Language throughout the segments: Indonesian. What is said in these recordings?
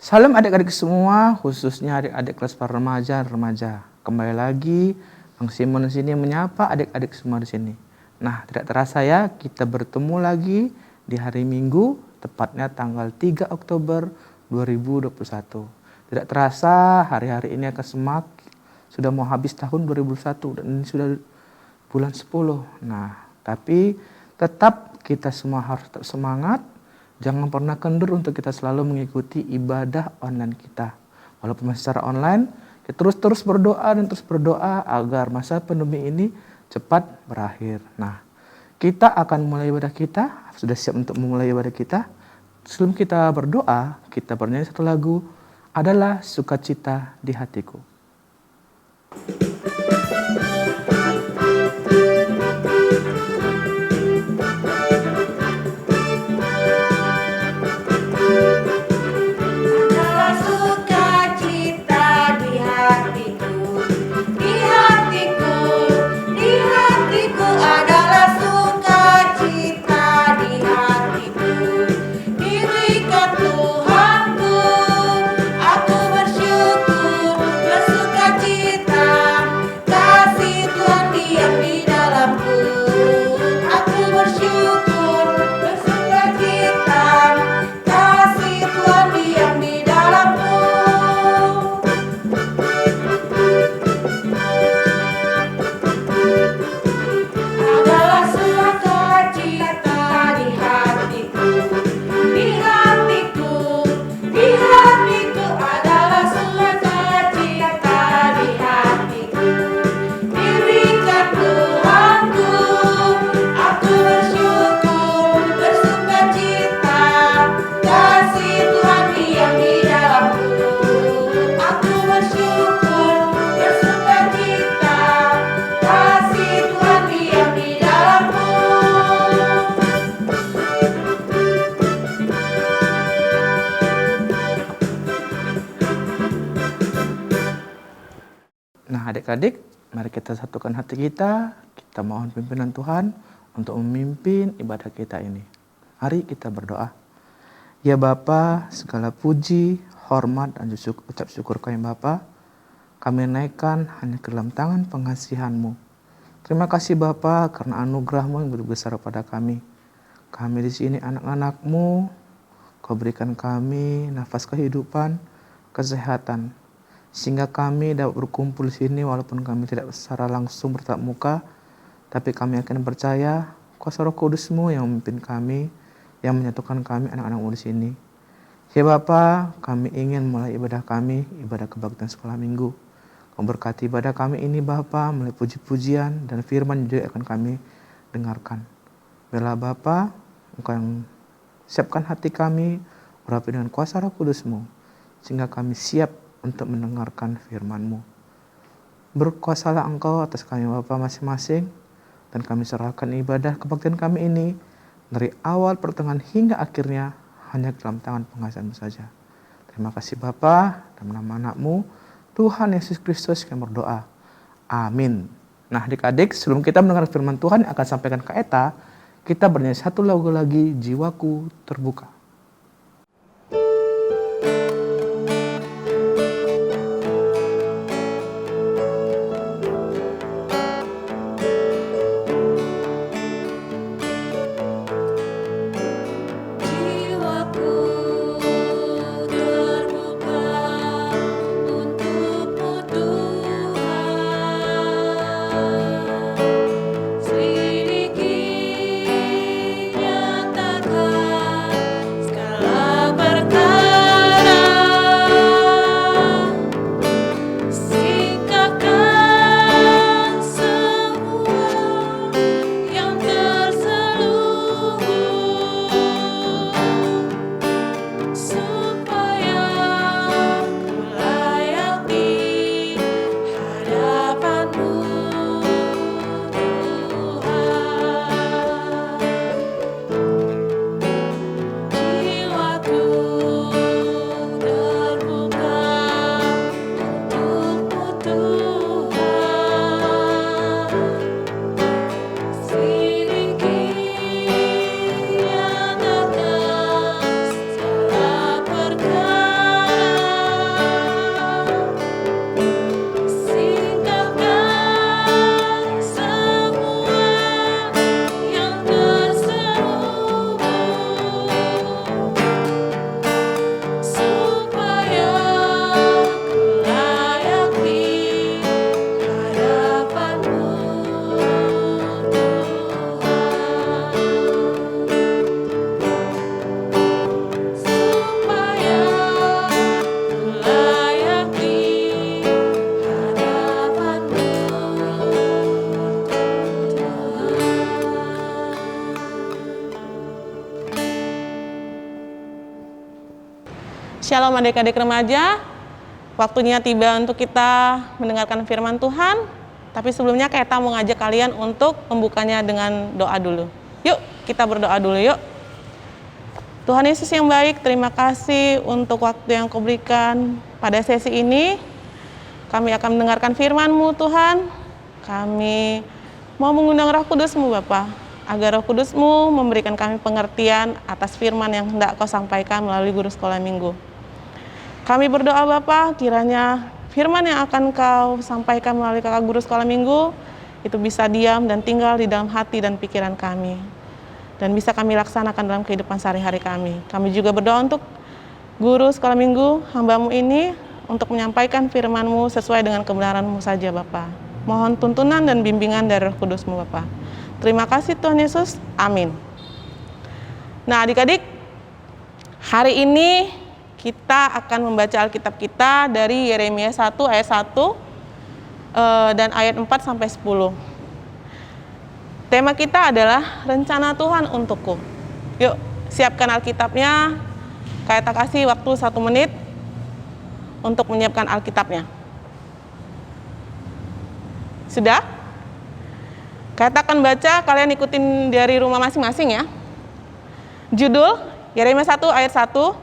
Salam adik-adik semua, khususnya adik-adik kelas remaja. Kembali lagi, Bang Simon di sini menyapa adik-adik semua di sini. Nah, tidak terasa ya, kita bertemu lagi di hari Minggu, tepatnya tanggal 3 Oktober 2021. Tidak terasa, hari-hari ini akan sudah mau habis tahun 2021 dan ini sudah bulan 10. Nah, tapi tetap kita semua harus tetap semangat. Jangan pernah kendur untuk kita selalu mengikuti ibadah online kita. Walaupun masih secara online, kita terus berdoa dan terus berdoa agar masa pandemi ini cepat berakhir. Nah, kita akan mulai ibadah kita. Sudah siap untuk memulai ibadah kita? Sebelum kita berdoa, kita bernyanyi satu lagu, Adalah Sukacita di Hatiku. Nah, adik-adik, mari kita satukan hati kita mohon pimpinan Tuhan untuk memimpin ibadah kita ini. Mari kita berdoa. Ya Bapa, segala puji, hormat, dan ucap syukur kami Bapa, kami naikkan hanya ke dalam tangan pengasihan-Mu. Terima kasih Bapa karena anugerah-Mu yang begitu besar pada kami. Kami di sini anak-anak-Mu, Kau berikan kami nafas kehidupan, kesehatan, sehingga kami dapat berkumpul di sini walaupun kami tidak secara langsung bertatap muka, tapi kami akan percaya kuasa Roh Kudus-Mu yang memimpin kami, yang menyatukan kami anak-anak-Mu di sini. Ya Bapa, kami ingin mulai ibadah kami, ibadah kebaktian sekolah minggu. Kau berkati ibadah kami ini Bapa, melalui puji-pujian dan firman juga akan kami dengarkan. Bela Bapa, Engkau yang siapkan hati kami, urapi dengan kuasa Roh Kudus-Mu, sehingga kami siap untuk mendengarkan firman-Mu. Berkuasalah Engkau atas kami Bapa masing-masing, dan kami serahkan ibadah kebaktian kami ini dari awal, pertengahan, hingga akhirnya hanya dalam tangan pengasihan-Mu saja. Terima kasih Bapa, dalam nama anak-Mu, Tuhan Yesus Kristus kami berdoa. Amin. Nah adik-adik, sebelum kita mendengar firman Tuhan yang akan sampaikan ke Eta, kita bernyanyi satu lagu lagi, Jiwaku Terbuka. Selidiki, nyatakan Shalom adik-adik remaja, waktunya tiba untuk kita mendengarkan firman Tuhan. Tapi sebelumnya kita mau ngajak kalian untuk membukanya dengan doa dulu. Yuk, kita berdoa dulu yuk. Tuhan Yesus yang baik, terima kasih untuk waktu yang Kau berikan pada sesi ini. Kami akan mendengarkan firman-Mu Tuhan. Kami mau mengundang Roh Kudus-Mu Bapa, agar Roh Kudus-Mu memberikan kami pengertian atas firman yang hendak Kau sampaikan melalui guru sekolah minggu. Kami berdoa Bapa, kiranya firman yang akan Kau sampaikan melalui kakak guru sekolah minggu itu bisa diam dan tinggal di dalam hati dan pikiran kami, dan bisa kami laksanakan dalam kehidupan sehari-hari kami. Kami juga berdoa untuk guru sekolah minggu, hamba-Mu ini, untuk menyampaikan firman-Mu sesuai dengan kebenaran-Mu saja Bapa. Mohon tuntunan dan bimbingan dari Roh Kudus-Mu Bapa. Terima kasih Tuhan Yesus, amin. Nah adik-adik, hari ini kita akan membaca Alkitab kita dari Yeremia 1 ayat 1 dan ayat 4 sampai 10. Tema kita adalah rencana Tuhan untukku. Yuk, siapkan Alkitabnya. Kita kasih waktu 1 menit untuk menyiapkan Alkitabnya. Sudah? Kita akan baca, kalian ikutin dari rumah masing-masing ya. Judul, Yeremia 1 ayat 1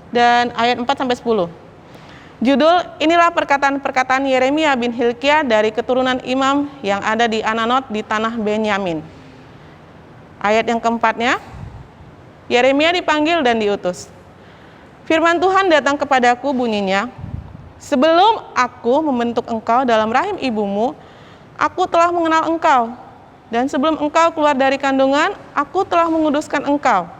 dan ayat 4 sampai 10. Judul, inilah perkataan-perkataan Yeremia bin Hilkia dari keturunan imam yang ada di Ananot di tanah Benyamin. Ayat yang keempatnya, Yeremia dipanggil dan diutus. Firman Tuhan datang kepadaku bunyinya, sebelum aku membentuk engkau dalam rahim ibumu, aku telah mengenal engkau, dan sebelum engkau keluar dari kandungan, aku telah menguduskan engkau.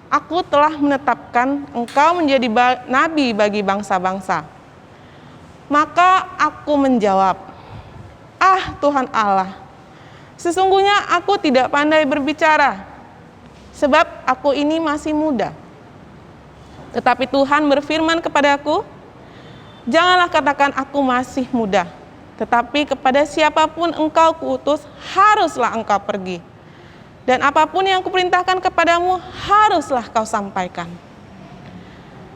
Aku telah menetapkan engkau menjadi nabi bagi bangsa-bangsa. Maka aku menjawab, ah Tuhan Allah, sesungguhnya aku tidak pandai berbicara, sebab aku ini masih muda. Tetapi Tuhan berfirman kepadaku, janganlah katakan aku masih muda, tetapi kepada siapapun engkau kuutus, haruslah engkau pergi. Dan apapun yang kuperintahkan kepadamu, haruslah kau sampaikan.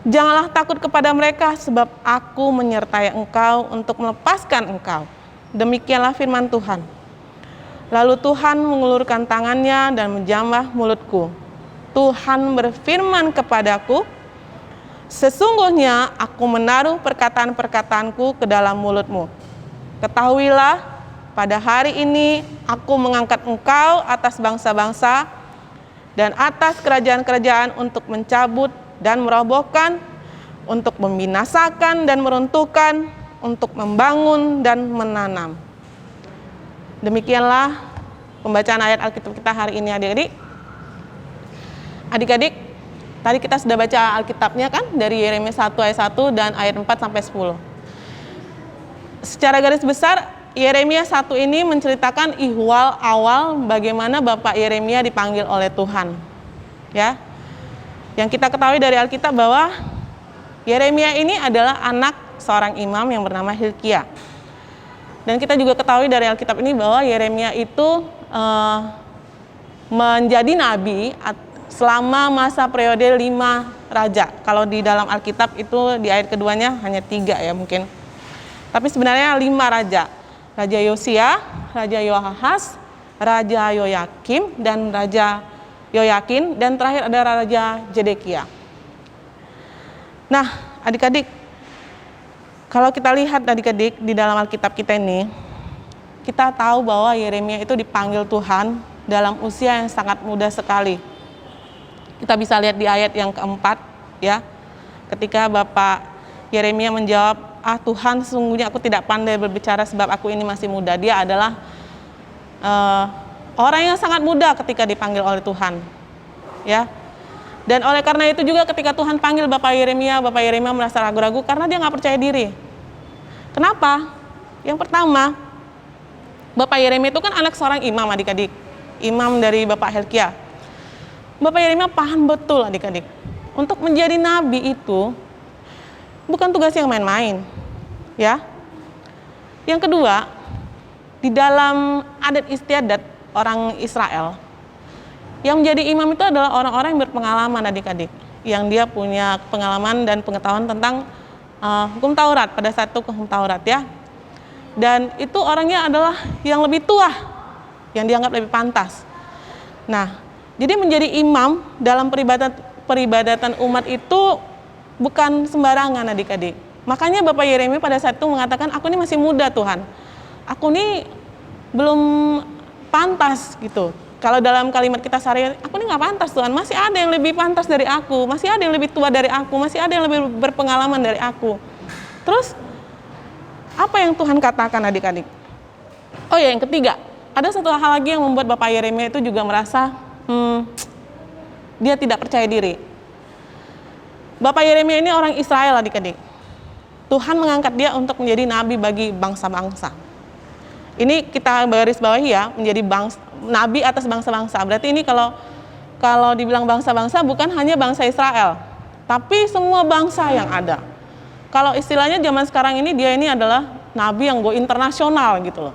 Janganlah takut kepada mereka, sebab aku menyertai engkau untuk melepaskan engkau. Demikianlah firman Tuhan. Lalu Tuhan mengulurkan tangannya dan menjamah mulutku. Tuhan berfirman kepadaku, sesungguhnya aku menaruh perkataan-perkataanku ke dalam mulutmu. Ketahuilah, pada hari ini aku mengangkat engkau atas bangsa-bangsa dan atas kerajaan-kerajaan untuk mencabut dan merobohkan, untuk membinasakan dan meruntuhkan, untuk membangun dan menanam. Demikianlah pembacaan ayat Alkitab kita hari ini adik-adik. Adik-adik, tadi kita sudah baca Alkitabnya kan, dari Yeremia 1 ayat 1 dan ayat 4 sampai 10. Secara garis besar, Yeremia 1 ini menceritakan ihwal awal bagaimana Bapak Yeremia dipanggil oleh Tuhan. Ya. Yang kita ketahui dari Alkitab bahwa Yeremia ini adalah anak seorang imam yang bernama Hilkia. Dan kita juga ketahui dari Alkitab ini bahwa Yeremia itu menjadi nabi selama masa periode 5 raja. Kalau di dalam Alkitab itu di ayat keduanya hanya 3 ya mungkin. Tapi sebenarnya 5 raja. Raja Yosia, Raja Yoahas, Raja Yoyakim, dan Raja Yoyakin, dan terakhir ada Raja Zedekia. Nah, adik-adik, kalau kita lihat adik-adik di dalam Alkitab kita ini, kita tahu bahwa Yeremia itu dipanggil Tuhan dalam usia yang sangat muda sekali. Kita bisa lihat di ayat yang keempat, ya, ketika Bapak Yeremia menjawab, ah Tuhan, sesungguhnya aku tidak pandai berbicara sebab aku ini masih muda. Dia adalah orang yang sangat muda ketika dipanggil oleh Tuhan, ya. Dan oleh karena itu juga ketika Tuhan panggil Bapak Yeremia merasa ragu-ragu karena dia nggak percaya diri. Kenapa? Yang pertama, Bapak Yeremia itu kan anak seorang imam adik-adik, imam dari Bapak Hilkia. Bapak Yeremia paham betul adik-adik, untuk menjadi nabi itu bukan tugas yang main-main, ya. Yang kedua, di dalam adat istiadat orang Israel, yang menjadi imam itu adalah orang-orang yang berpengalaman adik-adik. yang dia punya pengalaman dan pengetahuan tentang hukum Taurat, pada saat itu hukum Taurat ya. Dan itu orangnya adalah yang lebih tua, yang dianggap lebih pantas. Nah, jadi menjadi imam dalam peribadatan umat itu bukan sembarangan adik-adik. Makanya Bapak Yeremia pada saat itu mengatakan, aku ini masih muda Tuhan, aku ini belum pantas gitu. Kalau dalam kalimat kita sehari-hari, aku ini nggak pantas Tuhan, masih ada yang lebih pantas dari aku, masih ada yang lebih tua dari aku, masih ada yang lebih berpengalaman dari aku. Terus apa yang Tuhan katakan adik-adik? Oh ya, yang ketiga, ada satu hal lagi yang membuat Bapak Yeremia itu juga merasa dia tidak percaya diri. Bapak Yeremia ini orang Israel adik-adik. Tuhan mengangkat dia untuk menjadi nabi bagi bangsa-bangsa. Ini kita garis bawahi ya, menjadi nabi atas bangsa-bangsa. Berarti ini kalau dibilang bangsa-bangsa bukan hanya bangsa Israel, tapi semua bangsa yang ada. Kalau istilahnya zaman sekarang ini dia ini adalah nabi yang go internasional gitu loh.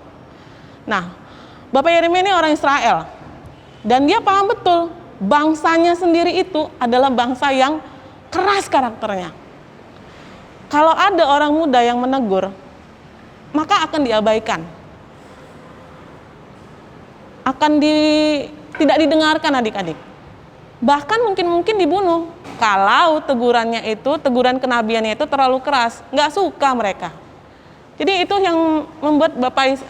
Nah, Bapak Yeremia ini orang Israel dan dia paham betul bangsanya sendiri itu adalah bangsa yang keras karakternya. Kalau ada orang muda yang menegur, maka akan diabaikan. Tidak didengarkan adik-adik. Bahkan mungkin dibunuh. Kalau teguran kenabiannya itu terlalu keras, nggak suka mereka. Jadi itu yang membuat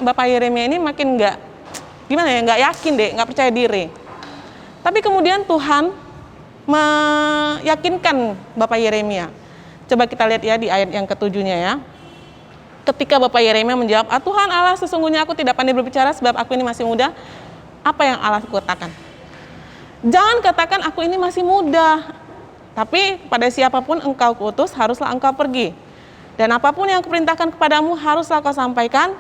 Bapak Yeremia ini makin nggak yakin deh, nggak percaya diri. Tapi kemudian Tuhan meyakinkan Bapak Yeremia. Coba kita lihat ya di ayat yang ke-7-nya ya. Ketika Bapak Yeremia menjawab, Tuhan Allah, sesungguhnya aku tidak pandai berbicara sebab aku ini masih muda. Apa yang Allah katakan? Jangan katakan aku ini masih muda. Tapi pada siapapun engkau kuutus, haruslah engkau pergi. Dan apapun yang kuperintahkan kepadamu, haruslah kau sampaikan.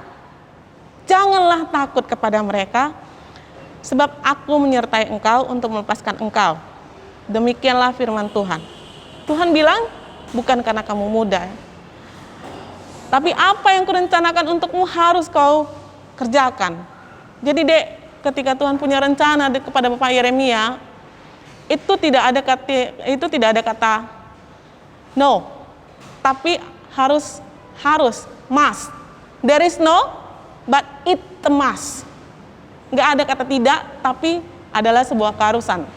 Janganlah takut kepada mereka, sebab aku menyertai engkau untuk melepaskan engkau. Demikianlah firman Tuhan. Tuhan bilang, bukan karena kamu muda, tapi apa yang kurencanakan untukmu harus kau kerjakan. Jadi dek, ketika Tuhan punya rencana kepada Bapak Yeremia, itu tidak ada kata no, tapi harus must. There is no, but it must. Nggak ada kata tidak, tapi adalah sebuah keharusan.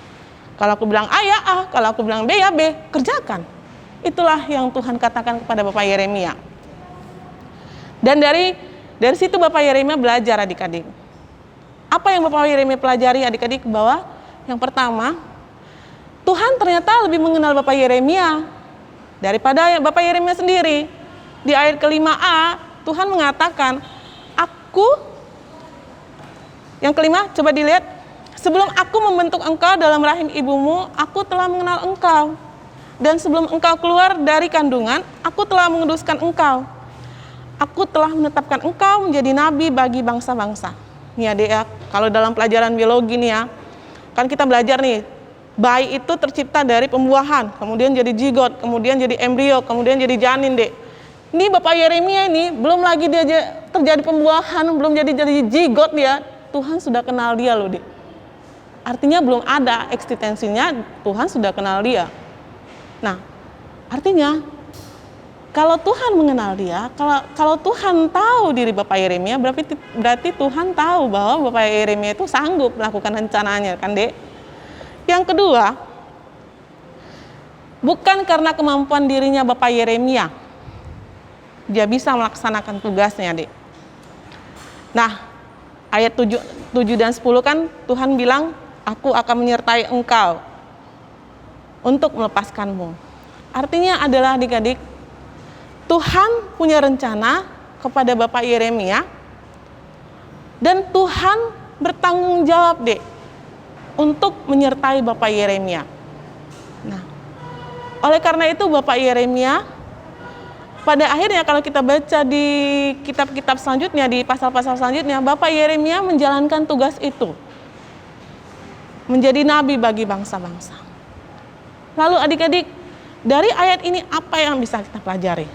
Kalau aku bilang A ya A, kalau aku bilang B ya B, kerjakan. Itulah yang Tuhan katakan kepada Bapak Yeremia. Dan dari situ Bapak Yeremia belajar adik-adik. Apa yang Bapak Yeremia pelajari adik-adik? Bahwa yang pertama, Tuhan ternyata lebih mengenal Bapak Yeremia daripada Bapak Yeremia sendiri. Di ayat ke-5a, Tuhan mengatakan, yang kelima, coba dilihat, sebelum aku membentuk engkau dalam rahim ibumu, aku telah mengenal engkau. Dan sebelum engkau keluar dari kandungan, aku telah menguduskan engkau. Aku telah menetapkan engkau menjadi nabi bagi bangsa-bangsa. Nih adik ya, kalau dalam pelajaran biologi nih ya, kan kita belajar nih, bayi itu tercipta dari pembuahan, kemudian jadi zigot, kemudian jadi embrio, kemudian jadi janin dek. Ini Bapak Yeremia ini, belum lagi dia terjadi pembuahan, belum jadi zigot dia, Tuhan sudah kenal dia loh dek. Artinya belum ada eksistensinya, Tuhan sudah kenal dia. Nah, artinya kalau Tuhan mengenal dia, kalau Tuhan tahu diri Bapak Yeremia, berarti Tuhan tahu bahwa Bapak Yeremia itu sanggup melakukan rencananya, kan dek? Yang kedua, bukan karena kemampuan dirinya Bapak Yeremia, dia bisa melaksanakan tugasnya, dek. Nah, ayat 7 dan 10 kan Tuhan bilang, aku akan menyertai engkau untuk melepaskanmu. Artinya adalah adik-adik, Tuhan punya rencana kepada Bapak Yeremia, dan Tuhan bertanggung jawab, dek, untuk menyertai Bapak Yeremia. Nah, oleh karena itu Bapak Yeremia, pada akhirnya kalau kita baca di kitab-kitab selanjutnya, di pasal-pasal selanjutnya, Bapak Yeremia menjalankan tugas itu, menjadi nabi bagi bangsa-bangsa. Lalu adik-adik, dari ayat ini apa yang bisa kita pelajari?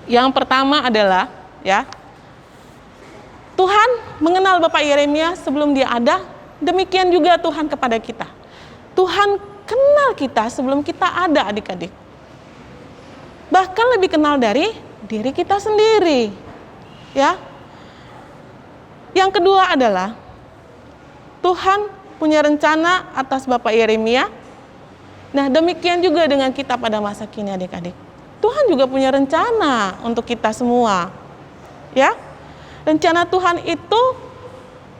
Yang pertama adalah, ya, Tuhan mengenal Bapak Yeremia sebelum dia ada. Demikian juga Tuhan kepada kita. Tuhan kenal kita sebelum kita ada, adik-adik. Bahkan lebih kenal dari diri kita sendiri. Ya. Yang kedua adalah Tuhan punya rencana atas Bapak Yeremia. Nah, demikian juga dengan kita pada masa kini, adik-adik. Tuhan juga punya rencana untuk kita semua. Ya. Rencana Tuhan itu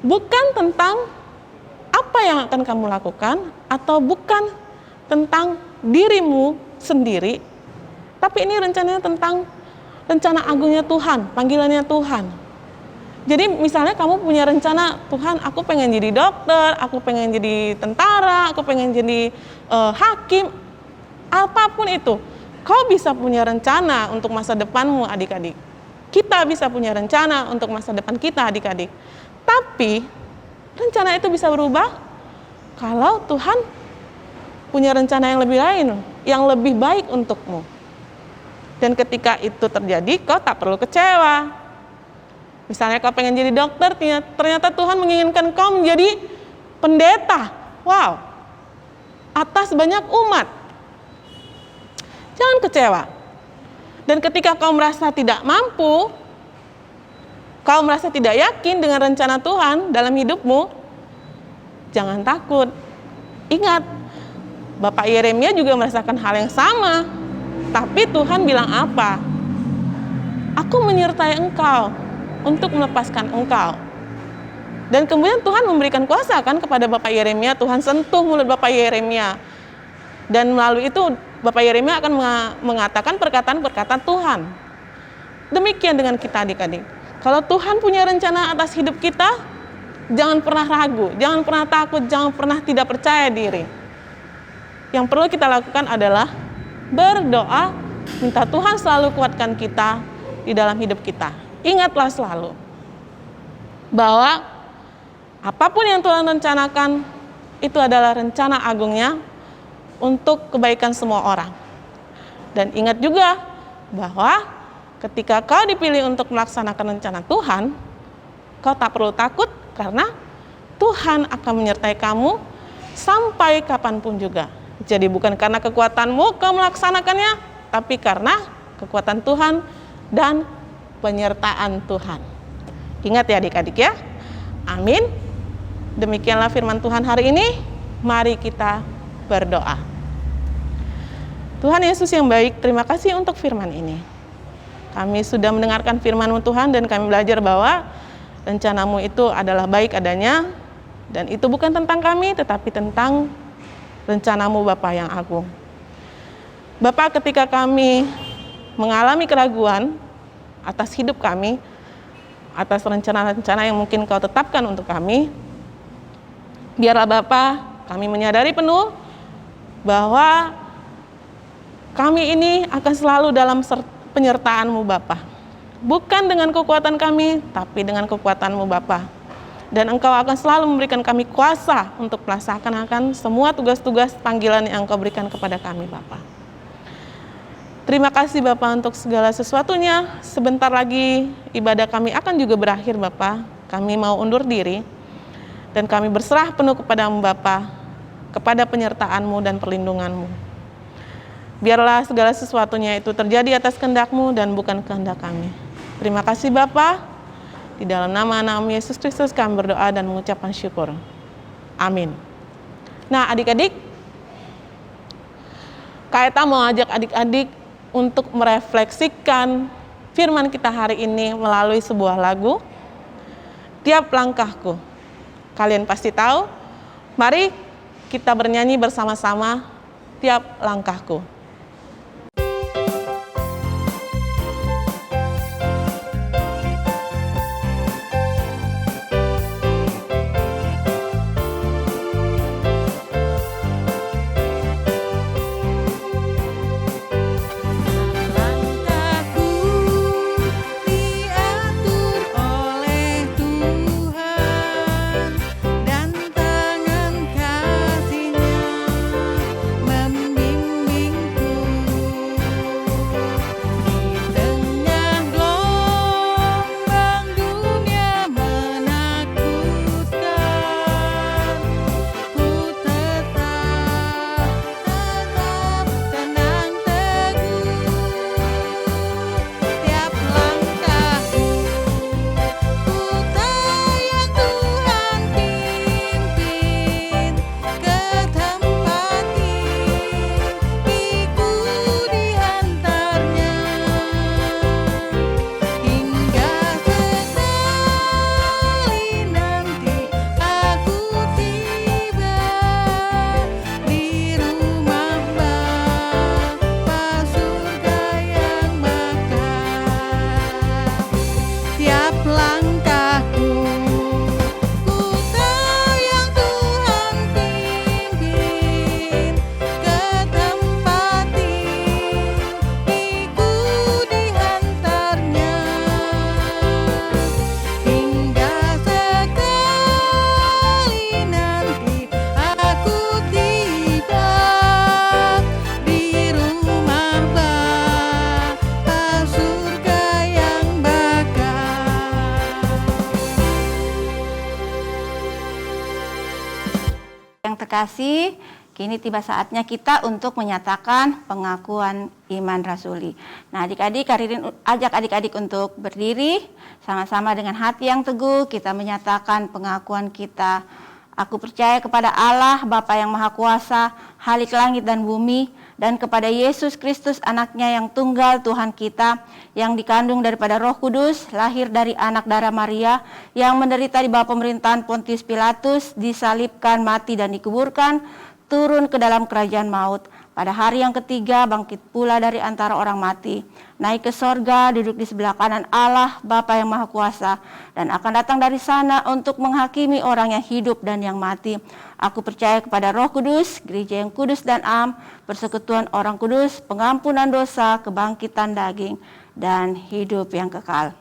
bukan tentang apa yang akan kamu lakukan atau bukan tentang dirimu sendiri, tapi ini rencananya tentang rencana agungnya Tuhan, panggilannya Tuhan. Jadi misalnya kamu punya rencana, Tuhan aku pengen jadi dokter, aku pengen jadi tentara, aku pengen jadi hakim, apapun itu. Kau bisa punya rencana untuk masa depanmu, adik-adik. Kita bisa punya rencana untuk masa depan kita, adik-adik. Tapi rencana itu bisa berubah kalau Tuhan punya rencana yang lebih lain, yang lebih baik untukmu. Dan ketika itu terjadi, kau tak perlu kecewa. Misalnya kau pengen jadi dokter, ternyata Tuhan menginginkan kau menjadi pendeta. Wow, atas banyak umat. Jangan kecewa. Dan ketika kau merasa tidak mampu, kau merasa tidak yakin dengan rencana Tuhan dalam hidupmu, jangan takut. Ingat, Bapak Yeremia juga merasakan hal yang sama. Tapi Tuhan bilang apa? Aku menyertai engkau untuk melepaskan engkau. Dan kemudian Tuhan memberikan kuasa kan kepada Bapak Yeremia. Tuhan sentuh mulut Bapak Yeremia. Dan melalui itu Bapak Yeremia akan mengatakan perkataan-perkataan Tuhan. Demikian dengan kita, adik-adik. Kalau Tuhan punya rencana atas hidup kita, jangan pernah ragu, jangan pernah takut, jangan pernah tidak percaya diri. Yang perlu kita lakukan adalah berdoa, minta Tuhan selalu kuatkan kita di dalam hidup kita. Ingatlah selalu bahwa apapun yang Tuhan rencanakan, itu adalah rencana agungnya untuk kebaikan semua orang. Dan ingat juga bahwa ketika kau dipilih untuk melaksanakan rencana Tuhan, kau tak perlu takut karena Tuhan akan menyertai kamu sampai kapanpun juga. Jadi bukan karena kekuatanmu kau melaksanakannya, tapi karena kekuatan Tuhan dan penyertaan Tuhan. Ingat ya adik-adik ya. Amin. Demikianlah firman Tuhan hari ini. Mari kita berdoa. Tuhan Yesus yang baik, terima kasih untuk firman ini. Kami sudah mendengarkan firman-Mu Tuhan dan kami belajar bahwa rencana-Mu itu adalah baik adanya, dan itu bukan tentang kami tetapi tentang rencana-Mu Bapa yang agung. Bapak, ketika kami mengalami keraguan atas hidup kami, atas rencana-rencana yang mungkin Kau tetapkan untuk kami, biarlah Bapa kami menyadari penuh bahwa kami ini akan selalu dalam penyertaan-Mu Bapa. Bukan dengan kekuatan kami, tapi dengan kekuatan-Mu Bapa. Dan Engkau akan selalu memberikan kami kuasa untuk melaksanakan semua tugas-tugas panggilan yang Engkau berikan kepada kami Bapa. Terima kasih Bapa untuk segala sesuatunya. Sebentar lagi ibadah kami akan juga berakhir Bapa. Kami mau undur diri dan kami berserah penuh kepadamu Bapa, kepada penyertaan-Mu dan perlindungan-Mu. Biarlah segala sesuatunya itu terjadi atas kehendak-Mu dan bukan kehendak kami. Terima kasih Bapa. Di dalam nama Yesus Kristus kami berdoa dan mengucapkan syukur. Amin. Nah adik-adik, Kak mau ajak adik-adik untuk merefleksikan firman kita hari ini melalui sebuah lagu, Tiap Langkahku. Kalian pasti tahu, mari kita bernyanyi bersama-sama Tiap Langkahku. Membimbing terkasih, kini tiba saatnya kita untuk menyatakan pengakuan iman rasuli. Nah, adik-adik, Karirin ajak adik-adik untuk berdiri, sama-sama dengan hati yang teguh kita menyatakan pengakuan kita. Aku percaya kepada Allah, Bapa yang Maha Kuasa, Khalik langit dan bumi, dan kepada Yesus Kristus anaknya yang tunggal Tuhan kita, yang dikandung daripada Roh Kudus, lahir dari anak darah Maria, yang menderita di bawah pemerintahan Pontius Pilatus, disalibkan, mati dan dikuburkan, turun ke dalam kerajaan maut. Pada hari yang ketiga bangkit pula dari antara orang mati, naik ke sorga, duduk di sebelah kanan Allah Bapa yang Maha Kuasa, dan akan datang dari sana untuk menghakimi orang yang hidup dan yang mati. Aku percaya kepada Roh Kudus, gereja yang kudus dan am, persekutuan orang kudus, pengampunan dosa, kebangkitan daging, dan hidup yang kekal.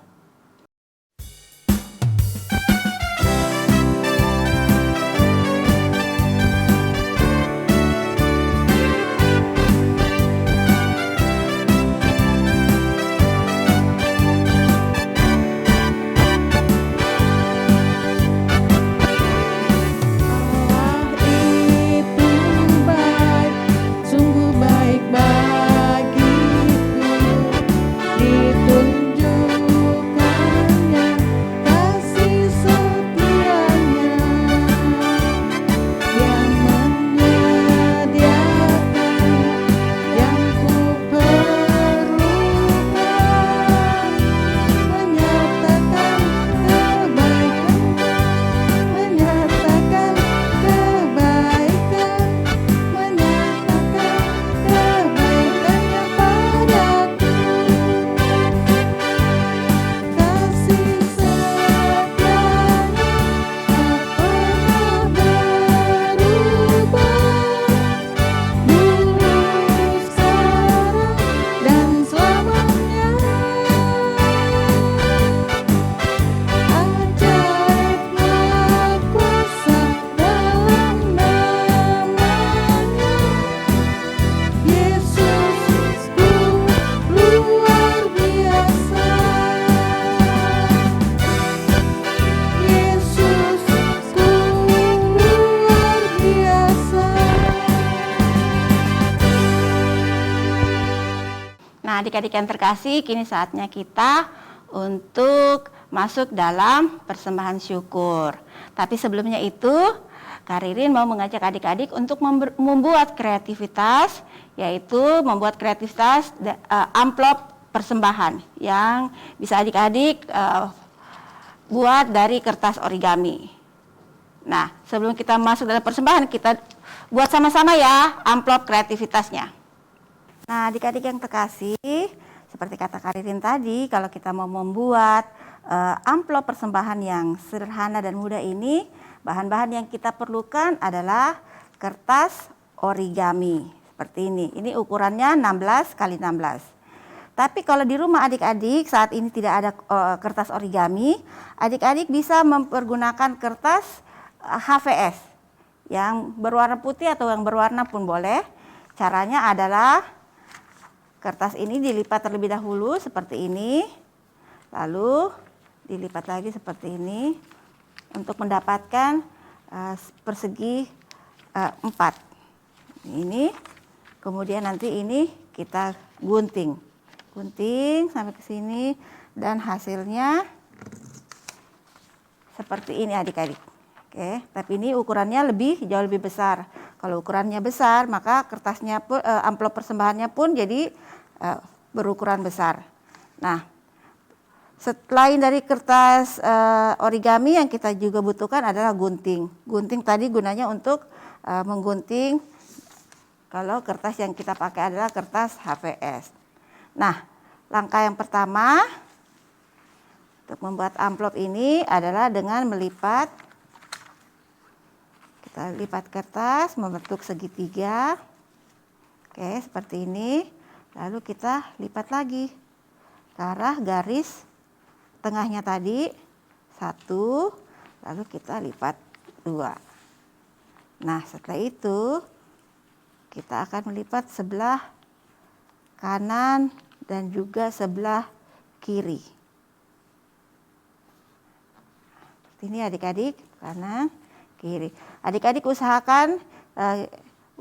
Adik-adik yang terkasih, kini saatnya kita untuk masuk dalam persembahan syukur. Tapi sebelumnya itu, Karirin mau mengajak adik-adik untuk membuat kreativitas, yaitu membuat kreativitas amplop persembahan yang bisa adik-adik buat dari kertas origami. Nah, sebelum kita masuk dalam persembahan, kita buat sama-sama ya amplop kreativitasnya. Nah, adik-adik yang terkasih, seperti kata Karirin tadi, kalau kita mau membuat amplop persembahan yang sederhana dan mudah ini, bahan-bahan yang kita perlukan adalah kertas origami seperti ini. Ini ukurannya 16 x 16. Tapi kalau di rumah adik-adik saat ini tidak ada kertas origami, adik-adik bisa mempergunakan kertas HVS yang berwarna putih atau yang berwarna pun boleh. Caranya adalah kertas ini dilipat terlebih dahulu seperti ini, lalu dilipat lagi seperti ini untuk mendapatkan persegi 4. Ini, kemudian nanti ini kita gunting sampai ke sini dan hasilnya seperti ini adik-adik. Oke, tapi ini ukurannya jauh lebih besar. Kalau ukurannya besar, maka kertasnya pun amplop persembahannya pun jadi berukuran besar. Nah, selain dari kertas origami yang kita juga butuhkan adalah gunting. Gunting tadi gunanya untuk menggunting kalau kertas yang kita pakai adalah kertas HVS. Nah, langkah yang pertama untuk membuat amplop ini adalah dengan melipat. Kita lipat kertas membentuk segitiga. Oke, seperti ini. Lalu kita lipat lagi ke arah garis tengahnya tadi. 1, lalu kita lipat 2. Nah, setelah itu kita akan melipat sebelah kanan dan juga sebelah kiri. Seperti ini adik-adik, kanan, kiri. Adik-adik usahakan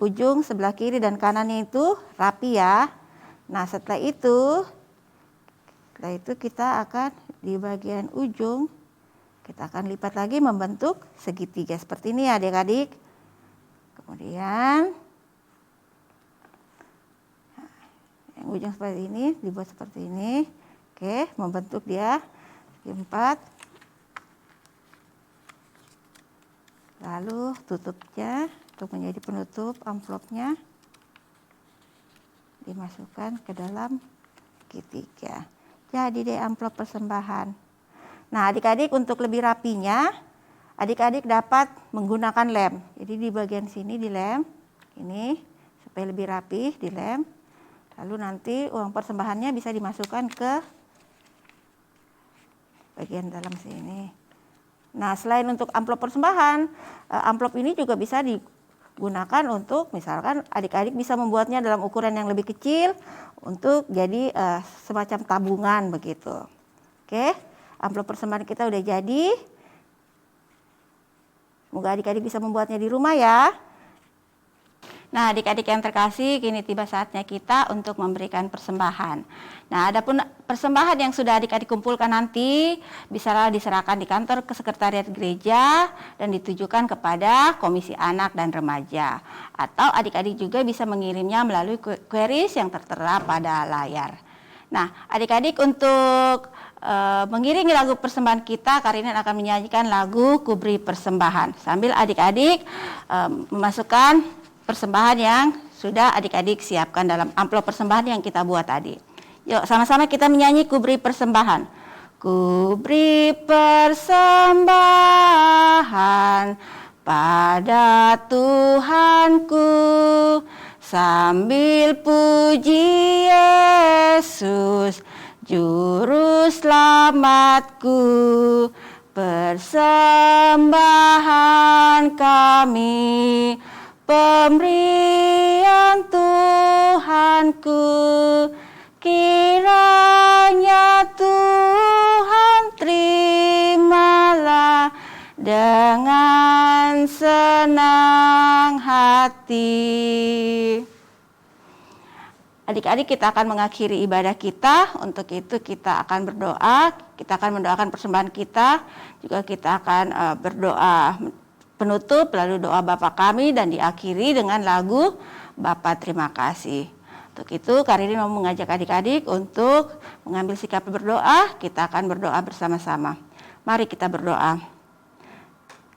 ujung sebelah kiri dan kanannya itu rapi ya. Nah setelah itu kita akan di bagian ujung kita akan lipat lagi membentuk segitiga seperti ini ya adik-adik. Kemudian yang ujung seperti ini dibuat seperti ini. Oke, membentuk dia segi 4. Lalu tutupnya untuk menjadi penutup amplopnya dimasukkan ke dalam segitiga. Jadi deh amplop persembahan. Nah adik-adik untuk lebih rapinya, adik-adik dapat menggunakan lem. Jadi di bagian sini dilem, ini supaya lebih rapi dilem. Lalu nanti uang persembahannya bisa dimasukkan ke bagian dalam sini. Nah selain untuk amplop persembahan, amplop ini juga bisa digunakan untuk misalkan adik-adik bisa membuatnya dalam ukuran yang lebih kecil untuk jadi semacam tabungan begitu. Oke, amplop persembahan kita udah jadi. Semoga adik-adik bisa membuatnya di rumah ya. Nah adik-adik yang terkasih, kini tiba saatnya kita untuk memberikan persembahan. Nah adapun persembahan yang sudah adik-adik kumpulkan nanti bisa diserahkan di kantor sekretariat gereja dan ditujukan kepada Komisi Anak dan Remaja. Atau adik-adik juga bisa mengirimnya melalui queries yang tertera pada layar. Nah adik-adik untuk mengiringi lagu persembahan kita, Karin akan menyanyikan lagu Kuberi Persembahan. Sambil adik-adik memasukkan persembahan yang sudah adik-adik siapkan dalam amplop persembahan yang kita buat tadi. Yuk sama-sama kita menyanyi Kuberi Persembahan. Kuberi persembahan pada Tuhanku sambil puji Yesus Juru Selamatku. Persembahan kami, pemberian Tuhanku, kiranya Tuhan terimalah dengan senang hati. Adik-adik kita akan mengakhiri ibadah kita, untuk itu kita akan berdoa, kita akan mendoakan persembahan kita, juga kita akan berdoa penutup, lalu doa Bapa kami dan diakhiri dengan lagu Bapa terima kasih. Untuk itu Karin mau mengajak adik-adik untuk mengambil sikap berdoa, kita akan berdoa bersama-sama. Mari kita berdoa.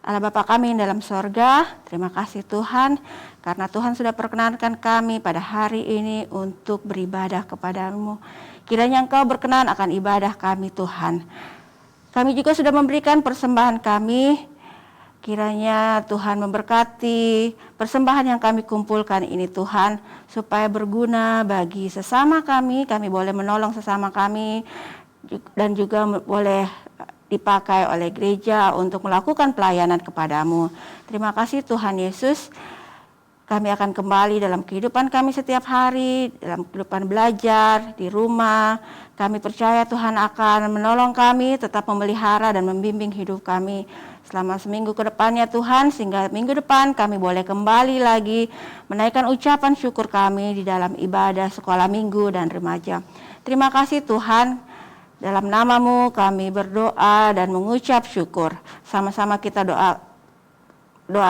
Allah Bapa kami yang dalam sorga, terima kasih Tuhan karena Tuhan sudah perkenankan kami pada hari ini untuk beribadah kepadamu. Kiranya Engkau berkenan akan ibadah kami Tuhan. Kami juga sudah memberikan persembahan kami. Kiranya Tuhan memberkati persembahan yang kami kumpulkan ini Tuhan, supaya berguna bagi sesama kami boleh menolong sesama kami, dan juga boleh dipakai oleh gereja untuk melakukan pelayanan kepadamu. Terima kasih Tuhan Yesus. Kami akan kembali dalam kehidupan kami setiap hari, dalam kehidupan belajar, di rumah. Kami percaya Tuhan akan menolong kami, tetap memelihara dan membimbing hidup kami selama seminggu ke depannya Tuhan, sehingga minggu depan kami boleh kembali lagi menaikkan ucapan syukur kami di dalam ibadah sekolah minggu dan remaja. Terima kasih Tuhan. Dalam namamu kami berdoa dan mengucap syukur. Sama-sama kita doa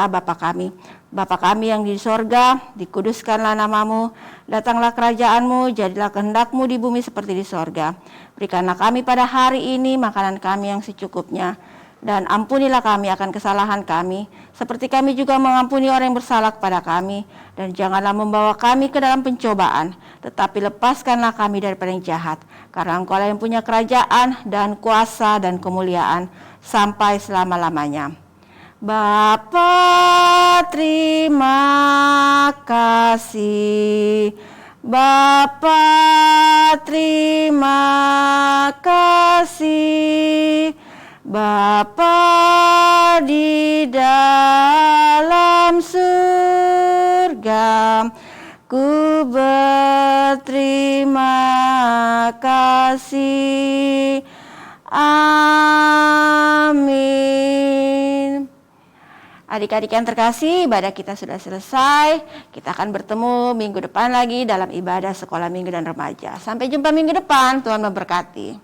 Bapa kami. Bapa kami yang di sorga, dikuduskanlah namamu, datanglah kerajaanmu, jadilah kehendakmu di bumi seperti di sorga. Berikanlah kami pada hari ini makanan kami yang secukupnya, dan ampunilah kami akan kesalahan kami, seperti kami juga mengampuni orang yang bersalah kepada kami. Dan janganlah membawa kami ke dalam pencobaan, tetapi lepaskanlah kami daripada yang jahat. Karena Engkau lah yang punya kerajaan dan kuasa dan kemuliaan sampai selama-lamanya. Bapa terima kasih, Bapa terima kasih, Bapa di dalam surga, ku berterima kasih. Amin. Adik-adik yang terkasih, ibadah kita sudah selesai. Kita akan bertemu minggu depan lagi dalam ibadah sekolah minggu dan remaja. Sampai jumpa minggu depan, Tuhan memberkati.